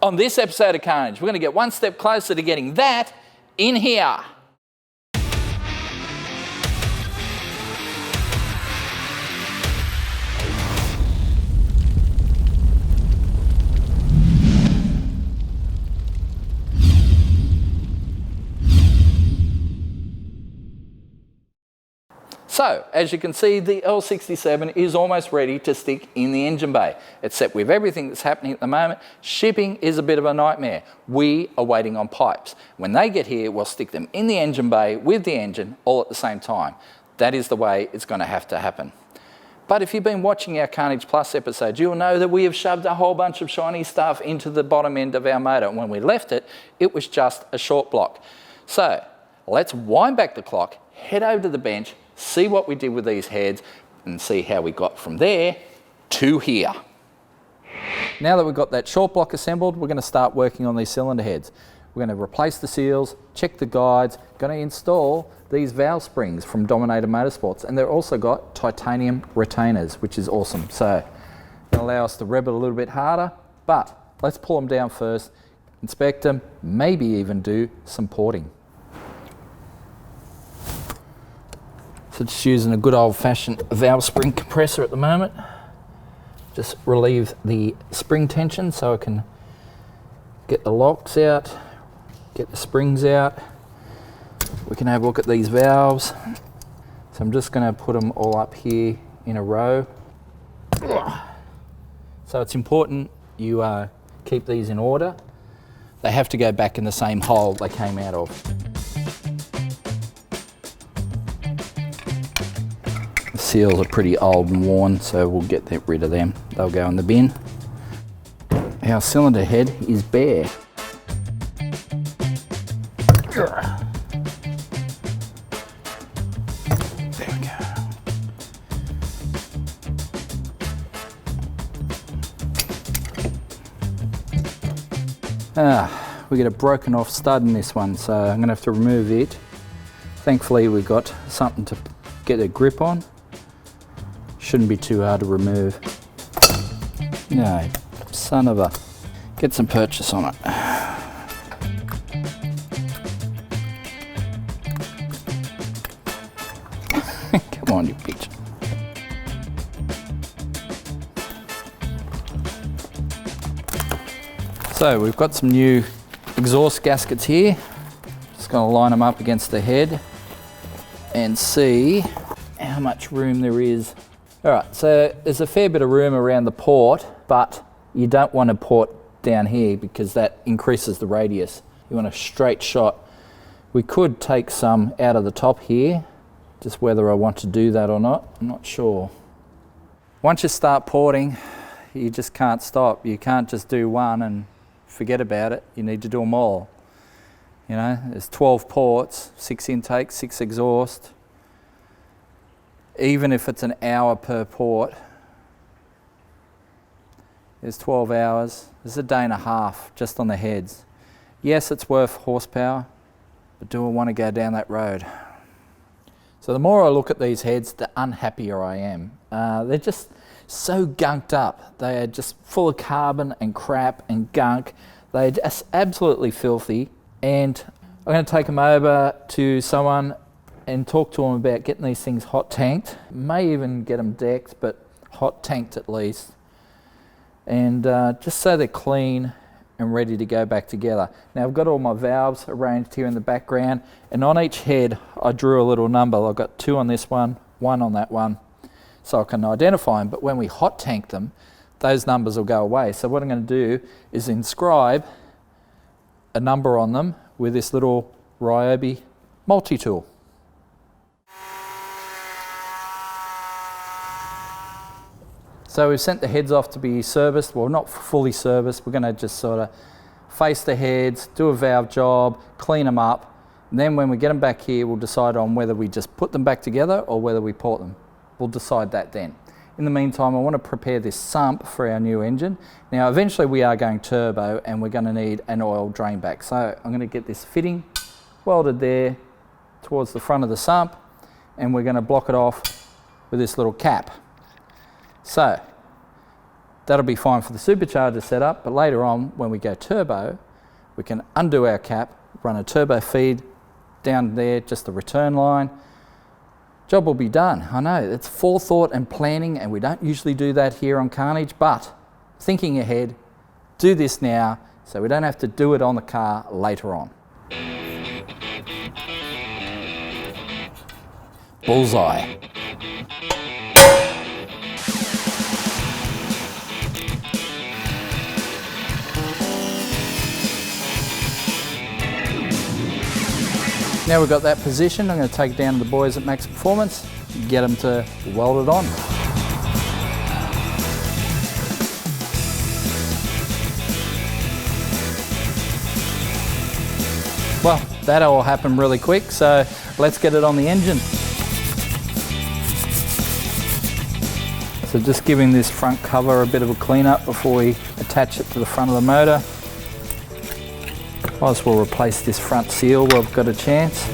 On this episode of Carnage, we're going to get one step closer to getting that in here. So, as you can see, the L67 is almost ready to stick in the engine bay. Except with everything that's happening at the moment, shipping is a bit of a nightmare. We are waiting on pipes. When they get here, we'll stick them in the engine bay with the engine all at the same time. That is the way it's going to have to happen. But if you've been watching our Carnage Plus episodes, you'll know that we have shoved a whole bunch of shiny stuff into the bottom end of our motor. And when we left it, it was just a short block. So, let's wind back the clock, head over to the bench, see what we did with these heads and see how we got from there to here. Now that we've got that short block assembled, we're going to start working on these cylinder heads. We're going to replace the seals, check the guides, going to install these valve springs from Dominator Motorsports, and they've also got titanium retainers, which is awesome. So it'll allow us to rev it a little bit harder, but let's pull them down first, inspect them, maybe even do some porting. So just using a good old-fashioned valve spring compressor at the moment. Just relieve the spring tension so I can get the locks out, get the springs out. We can have a look at these valves. So I'm just going to put them all up here in a row. So it's important you keep these in order. They have to go back in the same hole they came out of. Seals are pretty old and worn, so we'll get rid of them. They'll go in the bin. Our cylinder head is bare. There we go. We get a broken off stud in this one, so I'm going to have to remove it. Thankfully we've got something to get a grip on. Shouldn't be too hard to remove. No, son of a... Get some purchase on it. Come on, you bitch. So we've got some new exhaust gaskets here. Just going to line them up against the head and see how much room there is. All right, so there's a fair bit of room around the port, but you don't want a port down here because that increases the radius. You want a straight shot. We could take some out of the top here, just whether I want to do that or not, I'm not sure. Once you start porting, you just can't stop. You can't just do one and forget about it. You need to do them all. You know, there's 12 ports, 6 intake, 6 exhaust. Even if it's an hour per port, there's 12 hours. There's a day and a half just on the heads. Yes, it's worth horsepower, but do I want to go down that road? So the more I look at these heads, the unhappier I am. They're just so gunked up. They are just full of carbon and crap and gunk. They're just absolutely filthy. And I'm going to take them over to someone and talk to them about getting these things hot tanked. May even get them decked, but hot tanked at least. And just so they're clean and ready to go back together. Now I've got all my valves arranged here in the background, and on each head I drew a little number. I've got 2 on this one, 1 on that one, so I can identify them. But when we hot tank them, those numbers will go away. So what I'm going to do is inscribe a number on them with this little Ryobi multi-tool. So we've sent the heads off to be serviced. Well, not fully serviced. We're going to just sort of face the heads, do a valve job, clean them up. And then when we get them back here, we'll decide on whether we just put them back together or whether we port them. We'll decide that then. In the meantime, I want to prepare this sump for our new engine. Now, eventually we are going turbo and we're going to need an oil drain back. So I'm going to get this fitting welded there towards the front of the sump, and we're going to block it off with this little cap. So That'll be fine for the supercharger setup, but later on when we go turbo, we can undo our cap, run a turbo feed down there, just the return line. Job will be done. I know, it's forethought and planning, and we don't usually do that here on Carnage, but thinking ahead, do this now so we don't have to do it on the car later on. Bullseye. Now we've got that position, I'm going to take it down to the boys at Max Performance, get them to weld it on. Well, that all happened really quick, so let's get it on the engine. So just giving this front cover a bit of a clean up before we attach it to the front of the motor. Might as well replace this front seal while we've got a chance.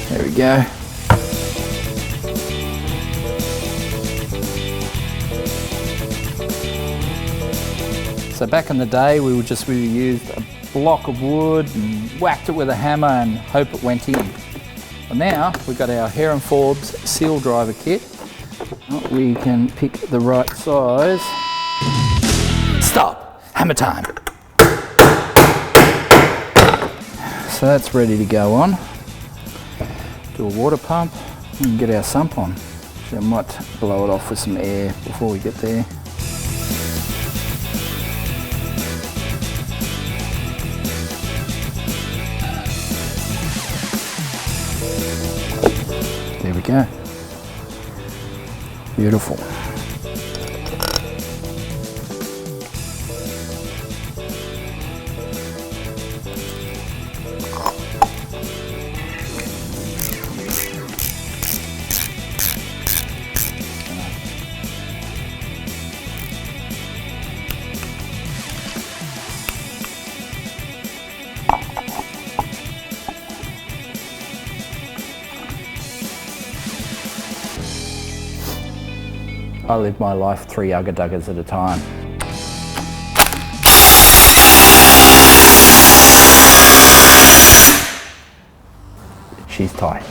There we go. So back in the day we would just really use a block of wood and whacked it with a hammer and hope it went in. But now we've got our Hare & Forbes seal driver kit. We can pick the right size. Stop! Hammer time! So that's ready to go on. Do a water pump and get our sump on. So I might blow it off with some air before we get there. There we go. Beautiful. I live my life 3 ugga-duggas at a time. She's tight.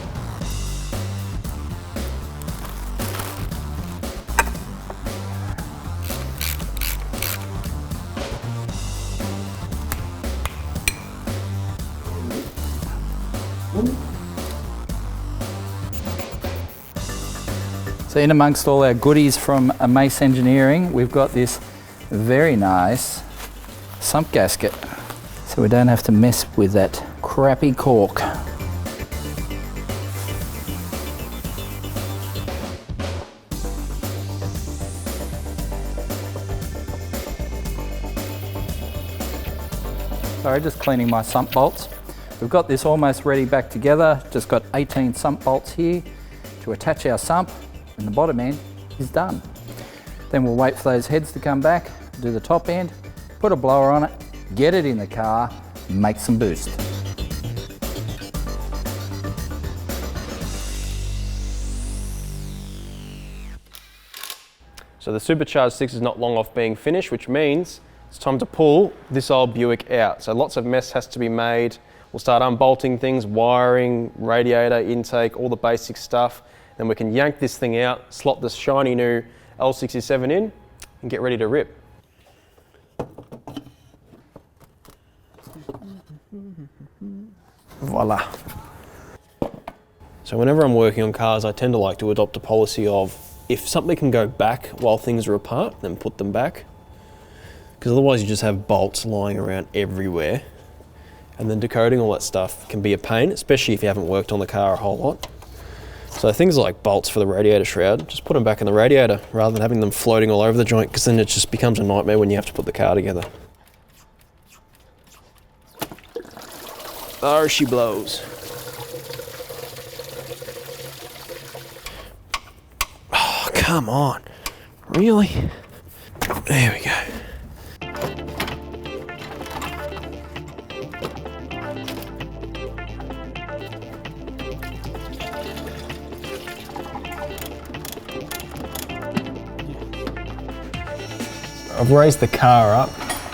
So in amongst all our goodies from Mace Engineering, we've got this very nice sump gasket, so we don't have to mess with that crappy cork. Sorry, just cleaning my sump bolts. We've got this almost ready back together, just got 18 sump bolts here to attach our sump. And the bottom end is done. Then we'll wait for those heads to come back, do the top end, put a blower on it, get it in the car, make some boost. So the Supercharged 6 is not long off being finished, which means it's time to pull this old Buick out. So lots of mess has to be made. We'll start unbolting things, wiring, radiator, intake, all the basic stuff. Then we can yank this thing out, slot this shiny new L67 in, and get ready to rip. Voila. So whenever I'm working on cars, I tend to like to adopt a policy of, if something can go back while things are apart, then put them back. Because otherwise you just have bolts lying around everywhere. And then decoding all that stuff can be a pain, especially if you haven't worked on the car a whole lot. So things like bolts for the radiator shroud, just put them back in the radiator rather than having them floating all over the joint, because then it just becomes a nightmare when you have to put the car together. There she blows. Oh, come on. Really? There we go. I've raised the car up,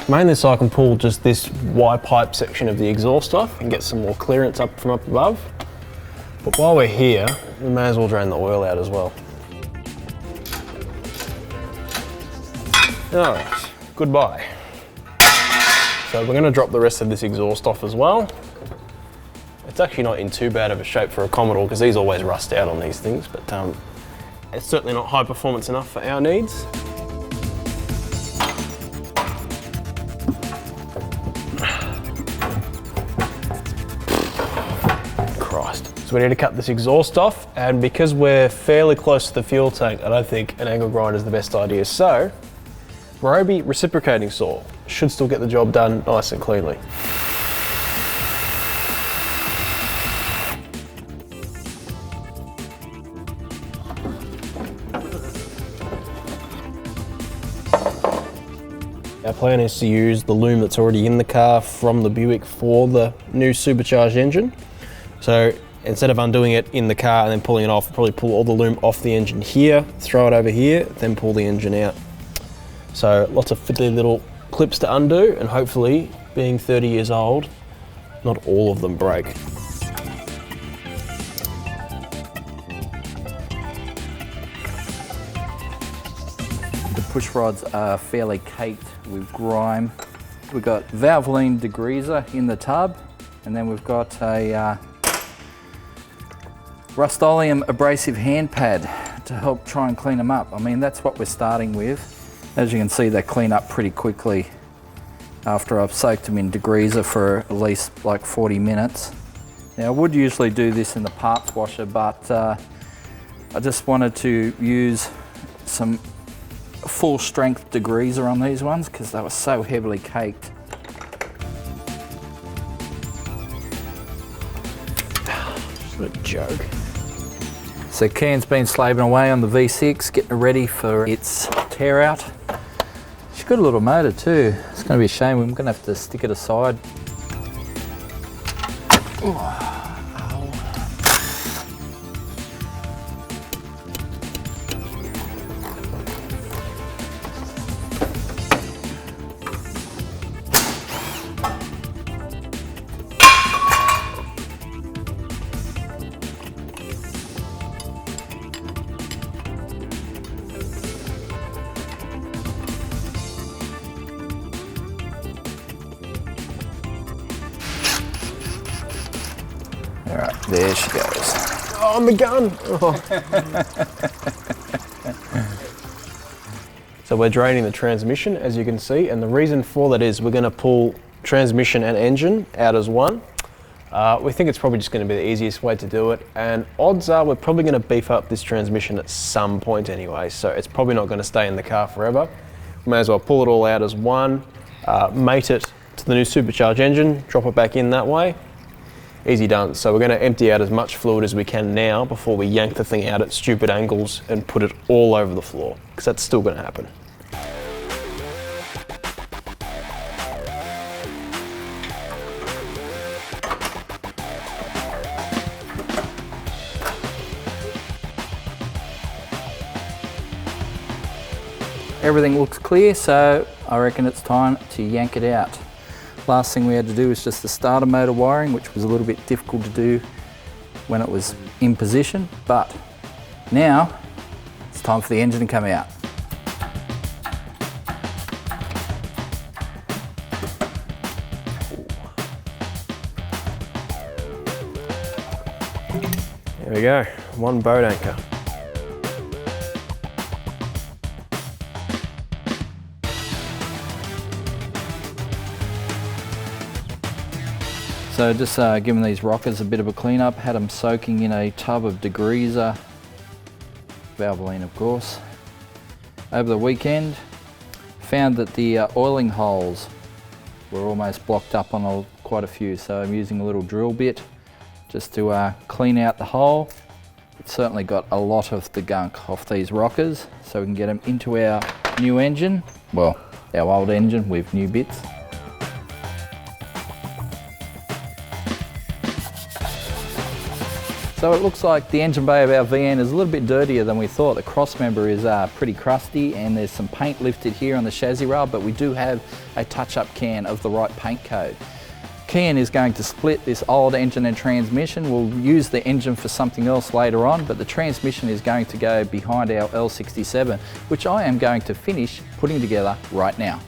mainly so I can pull just this Y pipe section of the exhaust off and get some more clearance up from up above. But while we're here, we may as well drain the oil out as well. All right, goodbye. So we're gonna drop the rest of this exhaust off as well. It's actually not in too bad of a shape for a Commodore because these always rust out on these things, but it's certainly not high performance enough for our needs. Christ. So we need to cut this exhaust off, and because we're fairly close to the fuel tank, I don't think an angle grinder is the best idea. So, Ryobi reciprocating saw should still get the job done nice and cleanly. Our plan is to use the loom that's already in the car from the Buick for the new supercharged engine. So instead of undoing it in the car and then pulling it off, we'll probably pull all the loom off the engine here, throw it over here, then pull the engine out. So lots of fiddly little clips to undo, and hopefully, being 30 years old, not all of them break. The push rods are fairly caked with grime. We've got Valvoline degreaser in the tub, and then we've got a Rust-Oleum abrasive hand pad to help try and clean them up. I mean, that's what we're starting with. As you can see, they clean up pretty quickly after I've soaked them in degreaser for at least like 40 minutes. Now, I would usually do this in the parts washer, but I just wanted to use some full strength degreaser on these ones because they were so heavily caked. What a joke. So Kian's been slaving away on the V6, getting it ready for its tear out. She's got a little motor too. It's going to be a shame, we're going to have to stick it aside. Ooh. All right, there she goes. Oh, my gun! Oh. So we're draining the transmission, as you can see, and the reason for that is we're going to pull transmission and engine out as one. We think it's probably just going to be the easiest way to do it, and odds are we're probably going to beef up this transmission at some point anyway, so it's probably not going to stay in the car forever. We may as well pull it all out as one, mate it to the new supercharged engine, drop it back in that way. Easy done. So we're going to empty out as much fluid as we can now before we yank the thing out at stupid angles and put it all over the floor, because that's still going to happen. Everything looks clear, so I reckon it's time to yank it out. Last thing we had to do was just the starter motor wiring, which was a little bit difficult to do when it was in position, but now it's time for the engine to come out. There we go, one boat anchor. So just giving these rockers a bit of a clean up, had them soaking in a tub of degreaser, Valvoline of course. Over the weekend, found that the oiling holes were almost blocked up on quite a few, so I'm using a little drill bit just to clean out the hole. It's certainly got a lot of the gunk off these rockers, so we can get them into our new engine, well, our old engine with new bits. So it looks like the engine bay of our VN is a little bit dirtier than we thought. The crossmember is pretty crusty and there's some paint lifted here on the chassis rail, but we do have a touch-up can of the right paint code. Kian is going to split this old engine and transmission. We'll use the engine for something else later on, but the transmission is going to go behind our L67, which I am going to finish putting together right now.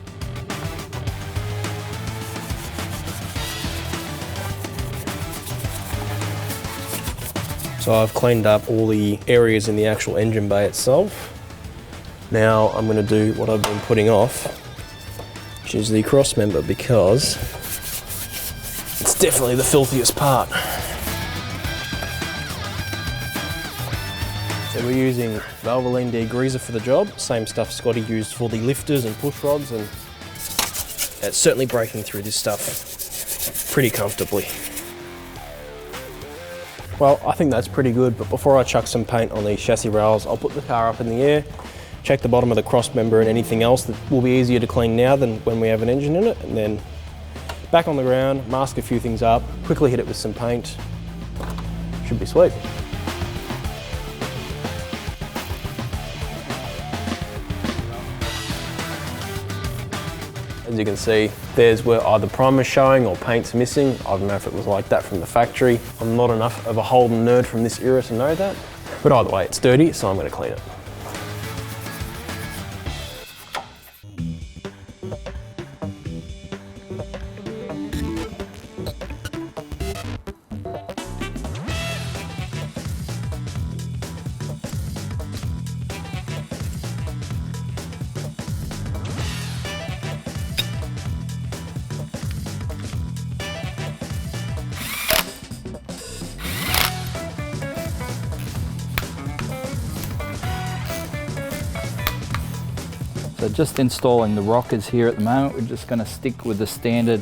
So I've cleaned up all the areas in the actual engine bay itself. Now I'm going to do what I've been putting off, which is the cross member, because it's definitely the filthiest part. So we're using Valvoline degreaser for the job, same stuff Scotty used for the lifters and push rods, and it's certainly breaking through this stuff pretty comfortably. Well, I think that's pretty good, but before I chuck some paint on these chassis rails, I'll put the car up in the air, check the bottom of the cross member and anything else that will be easier to clean now than when we have an engine in it, and then back on the ground, mask a few things up, quickly hit it with some paint. Should be sweet. As you can see, there's where either primer's showing or paint's missing. I don't know if it was like that from the factory. I'm not enough of a Holden nerd from this era to know that. But either way, it's dirty, so I'm going to clean it. So just installing the rockers here at the moment. We're just going to stick with the standard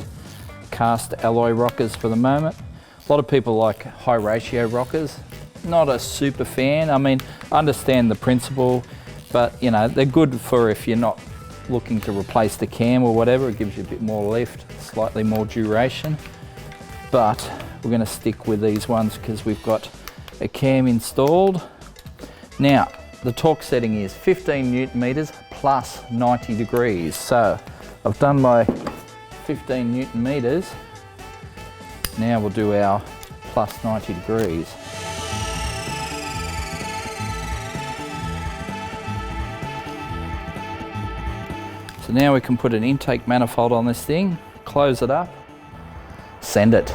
cast alloy rockers for the moment. A lot of people like high ratio rockers. Not a super fan. I mean, I understand the principle, but you know, they're good for if you're not looking to replace the cam or whatever. It gives you a bit more lift, slightly more duration. But we're going to stick with these ones because we've got a cam installed. Now, the torque setting is 15 Newton meters plus 90 degrees. So I've done my 15 Newton meters. Now we'll do our plus 90 degrees. So now we can put an intake manifold on this thing, close it up, send it.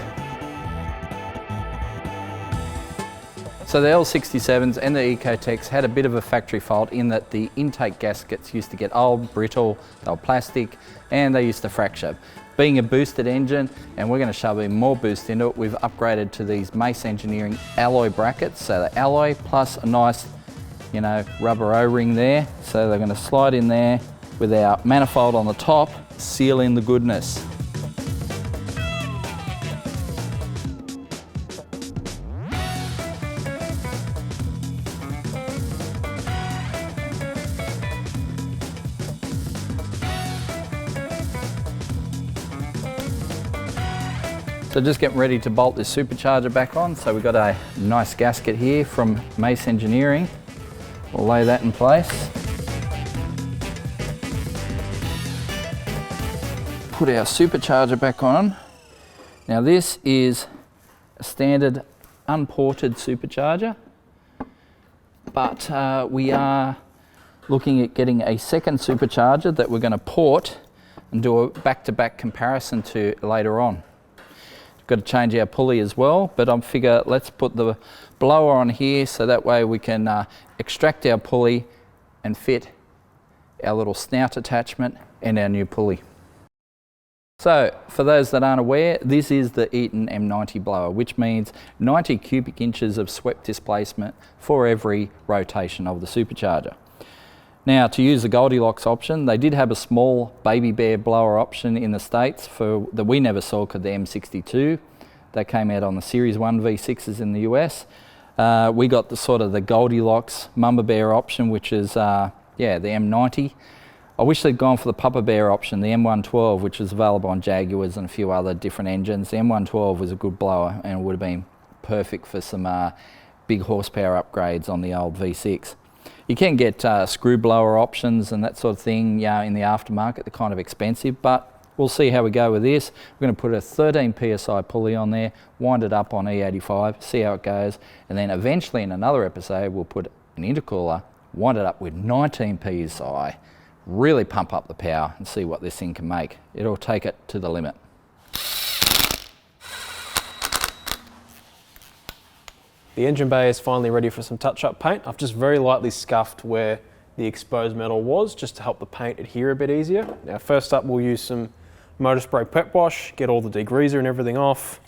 So the L67s and the Ecotechs had a bit of a factory fault in that the intake gaskets used to get old, brittle, they were plastic, and they used to fracture. Being a boosted engine, and we're going to shove in more boost into it, we've upgraded to these Mace Engineering alloy brackets. So the alloy plus a nice, you know, rubber O-ring there. So they're going to slide in there with our manifold on the top, seal in the goodness. So just getting ready to bolt this supercharger back on. So we've got a nice gasket here from Mace Engineering. We'll lay that in place. Put our supercharger back on. Now this is a standard unported supercharger, but we are looking at getting a second supercharger that we're going to port and do a back-to-back comparison to later on. Got to change our pulley as well, but I figure let's put the blower on here so that way we can extract our pulley and fit our little snout attachment and our new pulley. So for those that aren't aware, this is the Eaton M90 Blower, which means 90 cubic inches of swept displacement for every rotation of the supercharger. Now, to use the Goldilocks option, they did have a small baby bear blower option in the States that we never saw called the M62. They came out on the Series 1 V6s in the US. We got the sort of the Goldilocks Mama Bear option, which is, the M90. I wish they'd gone for the Papa Bear option, the M112, which is available on Jaguars and a few other different engines. The M112 was a good blower and would have been perfect for some big horsepower upgrades on the old V6. You can get screw blower options and that sort of thing, in the aftermarket. They're kind of expensive, but we'll see how we go with this. We're going to put a 13 PSI pulley on there, wind it up on E85, see how it goes, and then eventually in another episode we'll put an intercooler, wind it up with 19 PSI, really pump up the power and see what this thing can make. It'll take it to the limit. The engine bay is finally ready for some touch-up paint. I've just very lightly scuffed where the exposed metal was, just to help the paint adhere a bit easier. Now, first up, we'll use some motor spray pep wash, get all the degreaser and everything off.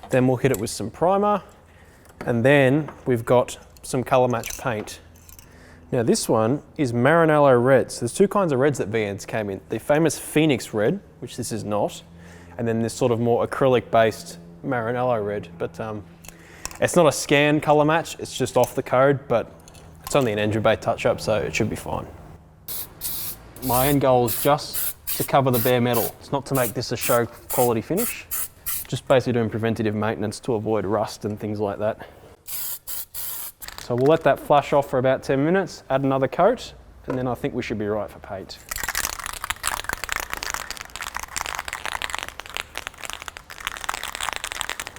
Then we'll hit it with some primer. And then we've got some color match paint. Now, this one is Marinello red. So there's two kinds of reds that VNs came in. The famous Phoenix red, which this is not, and then this sort of more acrylic-based Marinello red. But it's not a scan color match, it's just off the code, but it's only an engine bay touch-up, so it should be fine. My end goal is just to cover the bare metal. It's not to make this a show quality finish, just basically doing preventative maintenance to avoid rust and things like that. So we'll let that flush off for about 10 minutes, add another coat, and then I think we should be right for paint.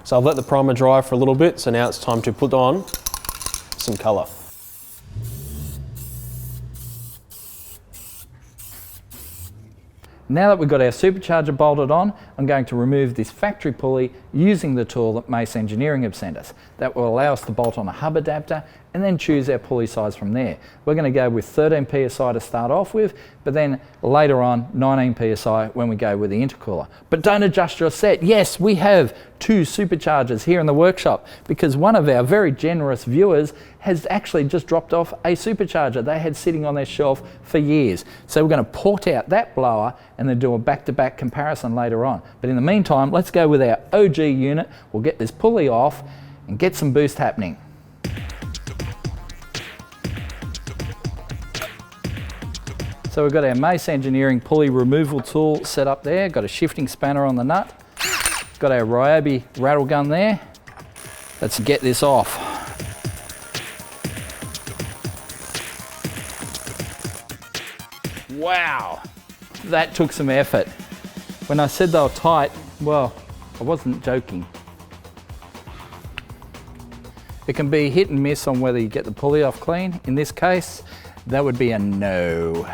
So I've let the primer dry for a little bit, so now it's time to put on some colour. Now that we've got our supercharger bolted on, I'm going to remove this factory pulley using the tool that Mace Engineering have sent us. That will allow us to bolt on a hub adapter and then choose our pulley size from there. We're going to go with 13 PSI to start off with, but then later on 19 PSI when we go with the intercooler. But don't adjust your set. Yes, we have 2 superchargers here in the workshop because one of our very generous viewers has actually just dropped off a supercharger they had sitting on their shelf for years. So we're going to port out that blower and then do a back-to-back comparison later on. But in the meantime, let's go with our OG unit. We'll get this pulley off and get some boost happening. So we've got our Mace Engineering pulley removal tool set up there, got a shifting spanner on the nut, got our Ryobi rattle gun there. Let's get this off. Wow, that took some effort. When I said they were tight, well, I wasn't joking. It can be hit and miss on whether you get the pulley off clean. In this case, that would be a no.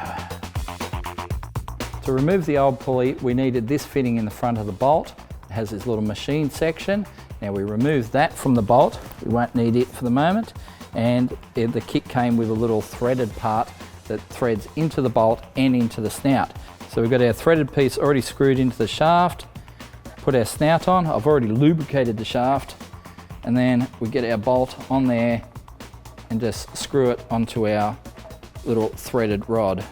To remove the old pulley, we needed this fitting in the front of the bolt. It has this little machine section. Now we removed that from the bolt. We won't need it for the moment. And the kit came with a little threaded part that threads into the bolt and into the snout. So we've got our threaded piece already screwed into the shaft. Put our snout on. I've already lubricated the shaft. And then we get our bolt on there and just screw it onto our little threaded rod.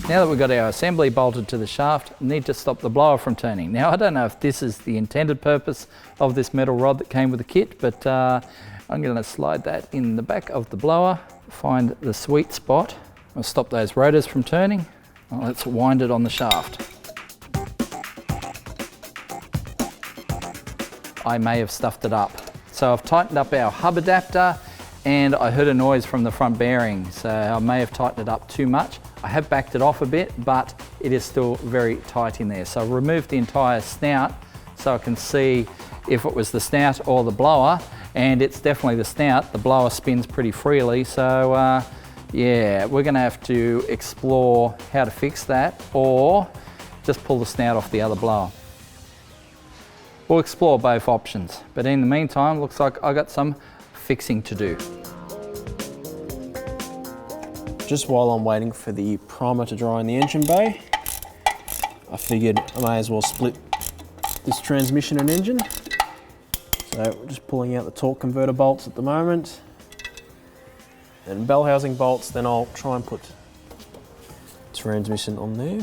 Now that we've got our assembly bolted to the shaft, need to stop the blower from turning. Now I don't know if this is the intended purpose of this metal rod that came with the kit, but I'm going to slide that in the back of the blower, find the sweet spot. I'll stop those rotors from turning. Well, let's wind it on the shaft. I may have stuffed it up. So I've tightened up our hub adapter and I heard a noise from the front bearing, so I may have tightened it up too much. I have backed it off a bit, but it is still very tight in there. So I've removed the entire snout so I can see if it was the snout or the blower, and it's definitely the snout. The blower spins pretty freely, so yeah, we're gonna have to explore how to fix that or just pull the snout off the other blower. We'll explore both options, but in the meantime, looks like I got some fixing to do. Just while I'm waiting for the primer to dry in the engine bay, I figured I may as well split this transmission and engine. So we're just pulling out the torque converter bolts at the moment, and bell housing bolts, then I'll try and put transmission on there.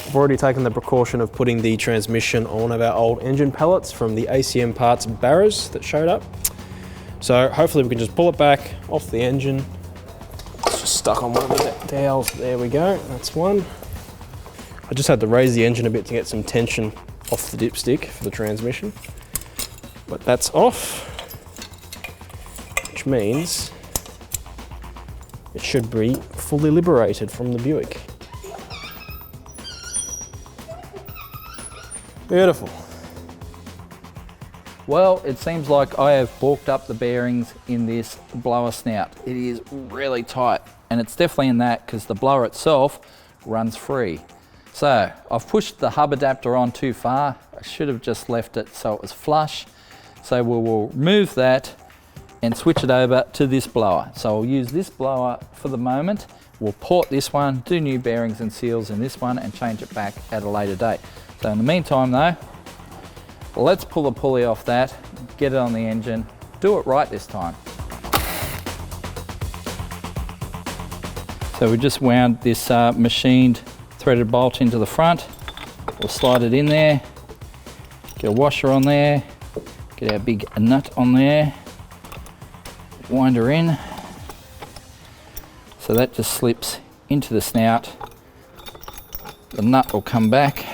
I've already taken the precaution of putting the transmission on one of our old engine pallets from the ACM Parts barrows that showed up. So hopefully we can just pull it back off the engine. It's just stuck on one of the dowels, there we go, that's one. I just had to raise the engine a bit to get some tension off the dipstick for the transmission. But that's off, which means it should be fully liberated from the Buick. Beautiful. Well, it seems like I have balked up the bearings in this blower snout. It is really tight, and it's definitely in that because the blower itself runs free. So I've pushed the hub adapter on too far. I should have just left it so it was flush. So we will remove that and switch it over to this blower. So I'll use this blower for the moment. We'll port this one, do new bearings and seals in this one, and change it back at a later date. So in the meantime though, let's pull the pulley off that, get it on the engine, do it right this time. So we just wound this machined threaded bolt into the front. We'll slide it in there, get a washer on there, get our big nut on there, wind her in. So that just slips into the snout. The nut will come back.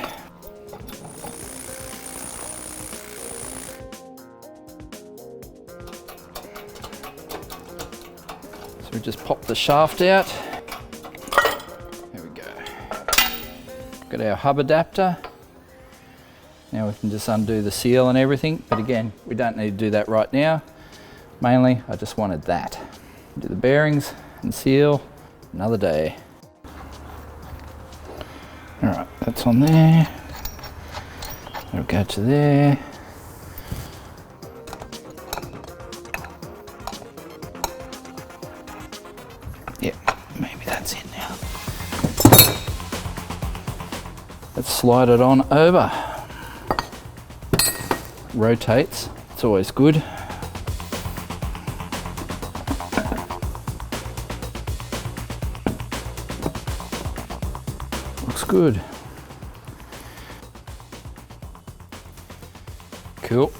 So we just pop the shaft out. There we go. Got our hub adapter. Now we can just undo the seal and everything, but again, we don't need to do that right now. Mainly, I just wanted that. Do the bearings and seal another day. All right, that's on there. That'll go to there. Yep, maybe that's it now. Let's slide it on over. Rotates, it's always good. Looks good. Cool.